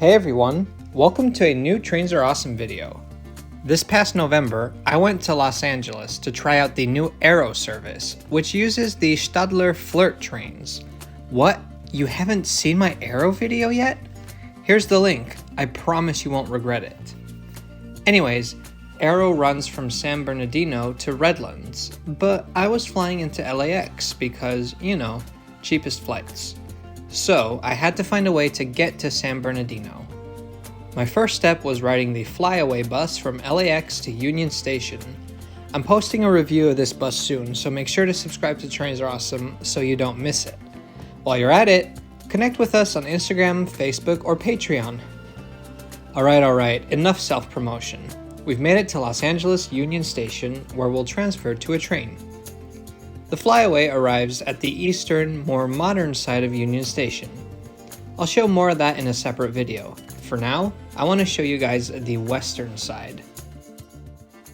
Hey everyone, welcome to a new Trains Are Awesome video. This past November, I went to Los Angeles to try out the new Aero service, which uses the Stadler Flirt trains. What? You haven't seen my Aero video yet? Here's the link. I promise you won't regret it. Anyways, Aero runs from San Bernardino to Redlands, but I was flying into LAX because, cheapest flights. So I had to find a way to get to San Bernardino. My first step was riding the Flyaway bus from LAX to Union Station. I'm posting a review of this bus soon, so make sure to subscribe to Trains Are Awesome so you don't miss it. While you're at it, connect with us on Instagram, Facebook, or Patreon. Alright, enough self-promotion. We've made it to Los Angeles Union Station, where we'll transfer to a train. The Flyaway arrives at the eastern, more modern side of Union Station. I'll show more of that in a separate video. For now, I want to show you guys the western side.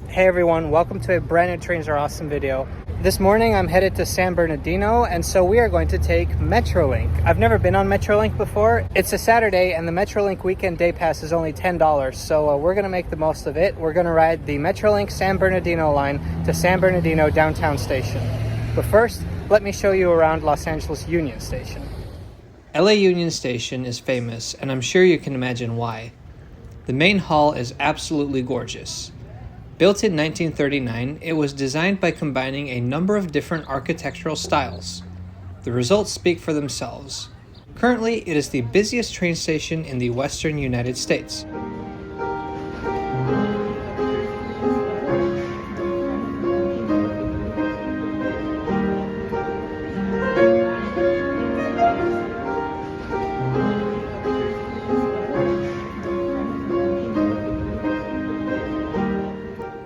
Hey everyone, welcome to a brand new Trains Are Awesome video. This morning I'm headed to San Bernardino, and so we are going to take Metrolink. I've never been on Metrolink before. It's a Saturday and the Metrolink Weekend Day Pass is only $10, so we're going to make the most of it. We're going to ride the Metrolink San Bernardino line to San Bernardino Downtown Station. But first, let me show you around Los Angeles Union Station. LA Union Station is famous, and I'm sure you can imagine why. The main hall is absolutely gorgeous. Built in 1939, it was designed by combining a number of different architectural styles. The results speak for themselves. Currently, it is the busiest train station in the western United States.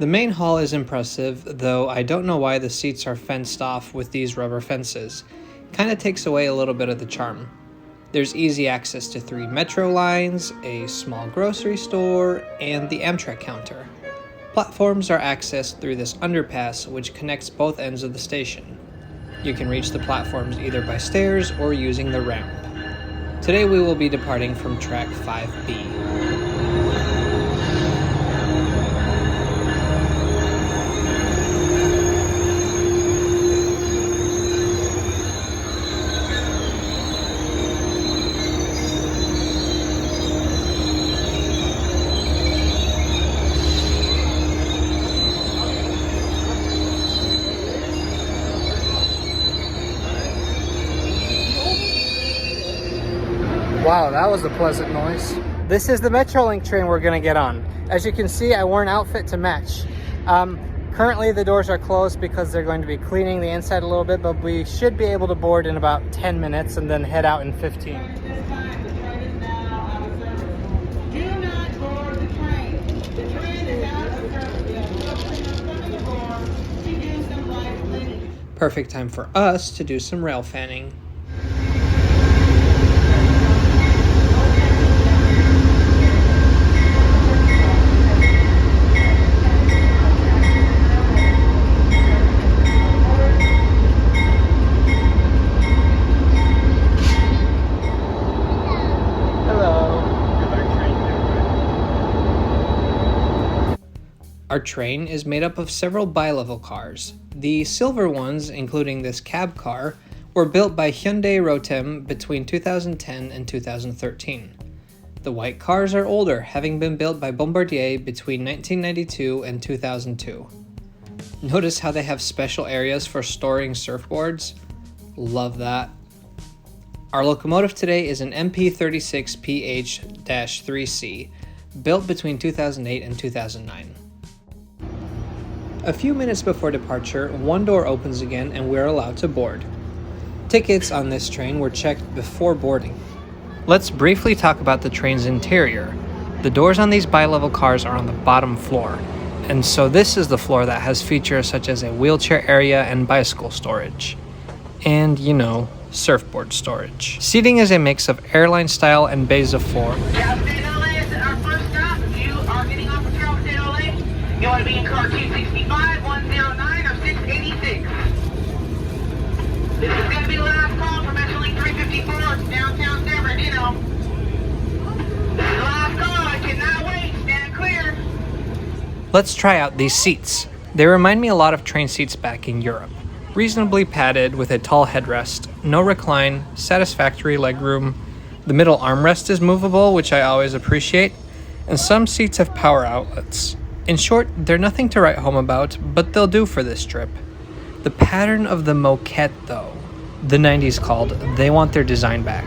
The main hall is impressive, though I don't know why the seats are fenced off with these rubber fences. Kinda takes away a little bit of the charm. There's easy access to 3 metro lines, a small grocery store, and the Amtrak counter. Platforms are accessed through this underpass, which connects both ends of the station. You can reach the platforms either by stairs or using the ramp. Today we will be departing from track 5B. Wow, that was a pleasant noise. This is the Metrolink train we're gonna get on. As you can see, I wore an outfit to match. Currently the doors are closed because they're going to be cleaning the inside a little bit, but we should be able to board in about 10 minutes and then head out in 15. Perfect time for us to do some rail fanning. Our train is made up of several bi-level cars. The silver ones, including this cab car, were built by Hyundai Rotem between 2010 and 2013. The white cars are older, having been built by Bombardier between 1992 and 2002. Notice how they have special areas for storing surfboards? Love that. Our locomotive today is an MP36PH-3C, built between 2008 and 2009. A few minutes before departure, one door opens again and we're allowed to board. Tickets on this train were checked before boarding. Let's briefly talk about the train's interior. The doors on these bi-level cars are on the bottom floor, and so this is the floor that has features such as a wheelchair area and bicycle storage. And, surfboard storage. Seating is a mix of airline style and Beza floor. You want to be in car 265, 109, or 686? This is going to be the last call for Metrolink 354. It's downtown San Bernardino. This is Let's try out these seats. They remind me a lot of train seats back in Europe. Reasonably padded with a tall headrest, no recline, satisfactory legroom. The middle armrest is movable, which I always appreciate, and some seats have power outlets. In short, they're nothing to write home about, but they'll do for this trip. The pattern of the moquette, though, the 90s called, they want their design back.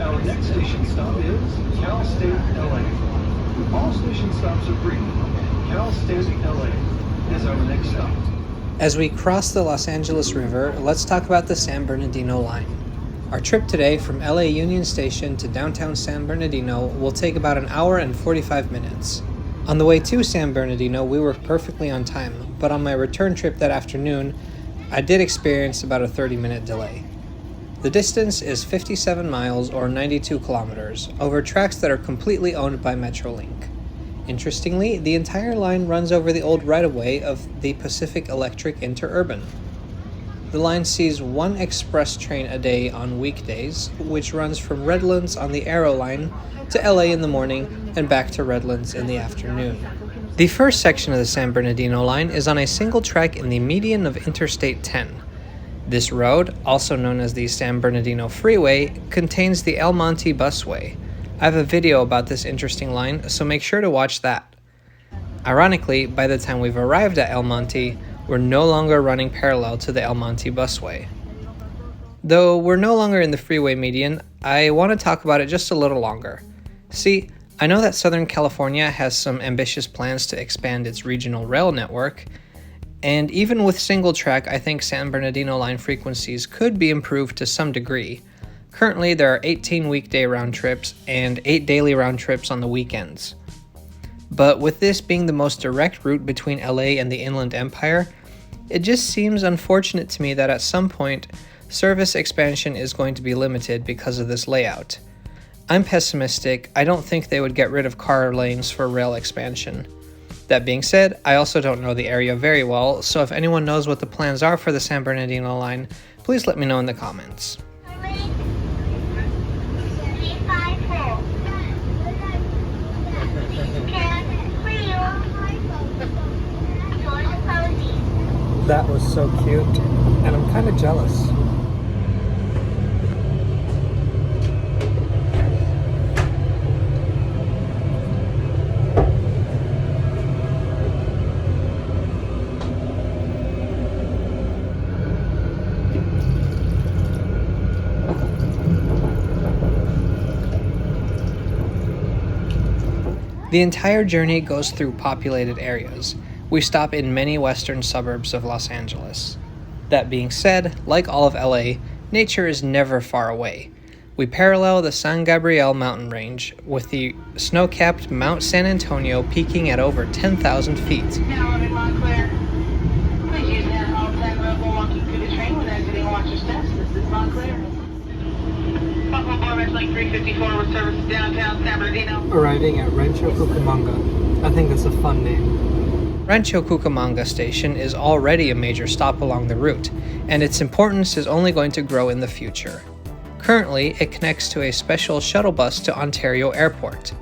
Our next station stop is Cal State, LA. All station stops are free. Cal State, LA is our next stop. As we cross the Los Angeles River, let's talk about the San Bernardino Line. Our trip today from LA Union Station to downtown San Bernardino will take about an hour and 45 minutes. On the way to San Bernardino, we were perfectly on time, but on my return trip that afternoon, I did experience about a 30-minute delay. The distance is 57 miles or 92 kilometers over tracks that are completely owned by Metrolink. Interestingly, the entire line runs over the old right-of-way of the Pacific Electric Interurban. The line sees one express train a day on weekdays, which runs from Redlands on the Arrow line to LA in the morning and back to Redlands in the afternoon. The first section of the San Bernardino line is on a single track in the median of Interstate 10. This road, also known as the San Bernardino Freeway, contains the El Monte Busway. I have a video about this interesting line, so make sure to watch that. Ironically, by the time we've arrived at El Monte, we're no longer running parallel to the El Monte Busway. Though we're no longer in the freeway median, I want to talk about it just a little longer. See, I know that Southern California has some ambitious plans to expand its regional rail network, and even with single track, I think San Bernardino line frequencies could be improved to some degree. Currently, there are 18 weekday round trips and 8 daily round trips on the weekends. But with this being the most direct route between LA and the Inland Empire, it just seems unfortunate to me that at some point, service expansion is going to be limited because of this layout. I'm pessimistic. I don't think they would get rid of car lanes for rail expansion. That being said, I also don't know the area very well, so if anyone knows what the plans are for the San Bernardino line, please let me know in the comments. That was so cute, and I'm kind of jealous. The entire journey goes through populated areas. We stop in many western suburbs of Los Angeles. That being said, like all of LA, nature is never far away. We parallel the San Gabriel mountain range, with the snow-capped Mount San Antonio peaking at over 10,000 feet. Now I'm in Montclair. Please use that all time road when walking through the train when exiting watch your steps. This is Montclair. Buffalo Boy Metrolink 354 with service to downtown San Bernardino. Arriving at Rancho Cucamonga. I think that's a fun name. Rancho Cucamonga station is already a major stop along the route, and its importance is only going to grow in the future. Currently, it connects to a special shuttle bus to Ontario Airport.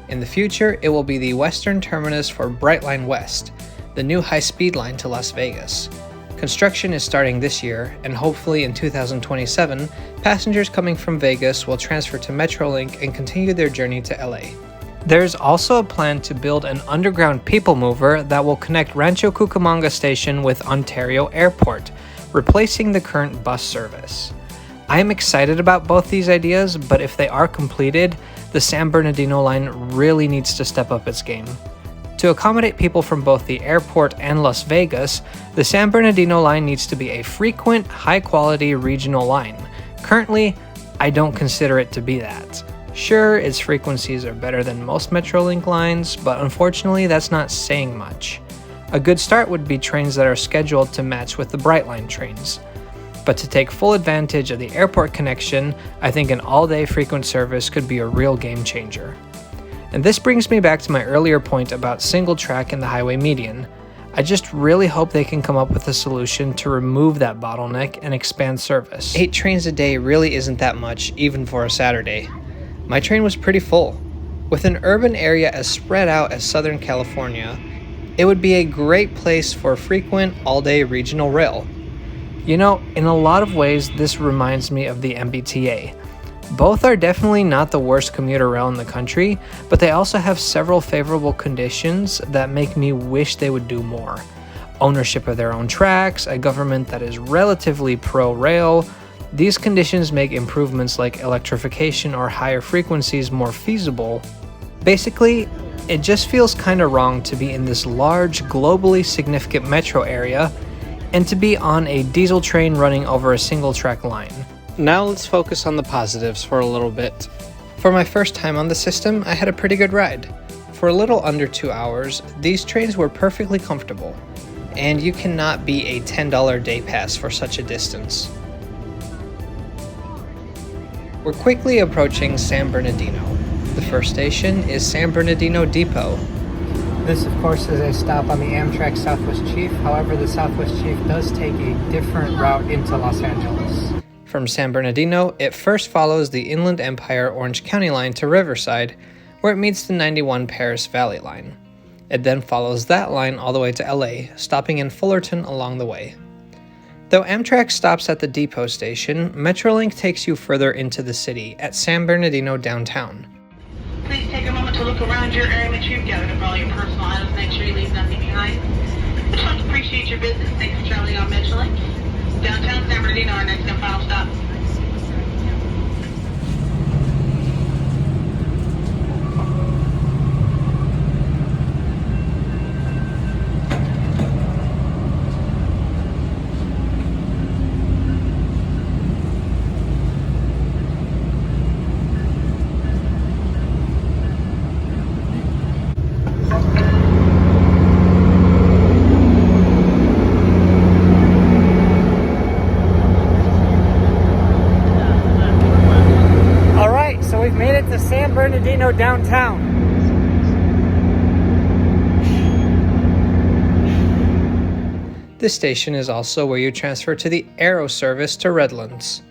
In the future, it will be the western terminus for Brightline West, the new high-speed line to Las Vegas. Construction is starting this year, and hopefully in 2027, passengers coming from Vegas will transfer to Metrolink and continue their journey to LA. There's also a plan to build an underground people mover that will connect Rancho Cucamonga station with Ontario Airport, replacing the current bus service. I am excited about both these ideas, but if they are completed, the San Bernardino line really needs to step up its game. To accommodate people from both the airport and Las Vegas, the San Bernardino line needs to be a frequent, high-quality regional line. Currently, I don't consider it to be that. Sure, its frequencies are better than most Metrolink lines, but unfortunately that's not saying much. A good start would be trains that are scheduled to match with the Brightline trains. But to take full advantage of the airport connection, I think an all-day frequent service could be a real game changer. And this brings me back to my earlier point about single track in the highway median. I just really hope they can come up with a solution to remove that bottleneck and expand service. 8 trains a day really isn't that much, even for a Saturday. My train was pretty full. With an urban area as spread out as Southern California, it would be a great place for frequent all-day regional rail. You know, in a lot of ways, this reminds me of the MBTA. Both are definitely not the worst commuter rail in the country, but they also have several favorable conditions that make me wish they would do more. Ownership of their own tracks, a government that is relatively pro-rail. These conditions make improvements like electrification or higher frequencies more feasible. Basically, it just feels kinda wrong to be in this large, globally significant metro area and to be on a diesel train running over a single track line. Now let's focus on the positives for a little bit. For my first time on the system, I had a pretty good ride. For a little under 2 hours, these trains were perfectly comfortable, and you cannot beat a $10 day pass for such a distance. We're quickly approaching San Bernardino. The first station is San Bernardino Depot. This, of course, is a stop on the Amtrak Southwest Chief. However, the Southwest Chief does take a different route into Los Angeles. From San Bernardino, it first follows the Inland Empire Orange County line to Riverside, where it meets the 91 Paris Valley line. It then follows that line all the way to LA, stopping in Fullerton along the way. Though Amtrak stops at the depot station, Metrolink takes you further into the city at San Bernardino Downtown. Please take a moment to look around your area, make sure you've gathered up all your personal items, make sure you leave nothing behind. We just want to appreciate your business. Thanks for traveling on Metrolink. Downtown San Bernardino, our next and final stop. To San Bernardino Downtown. This station is also where you transfer to the Aero service to Redlands.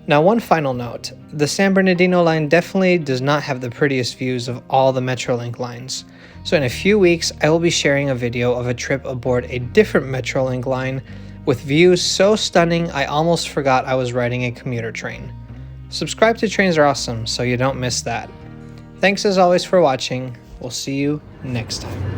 Now, one final note, the San Bernardino line definitely does not have the prettiest views of all the Metrolink lines. So in a few weeks, I will be sharing a video of a trip aboard a different Metrolink line with views so stunning I almost forgot I was riding a commuter train. Subscribe to Trains Are Awesome so you don't miss that. Thanks as always for watching. We'll see you next time.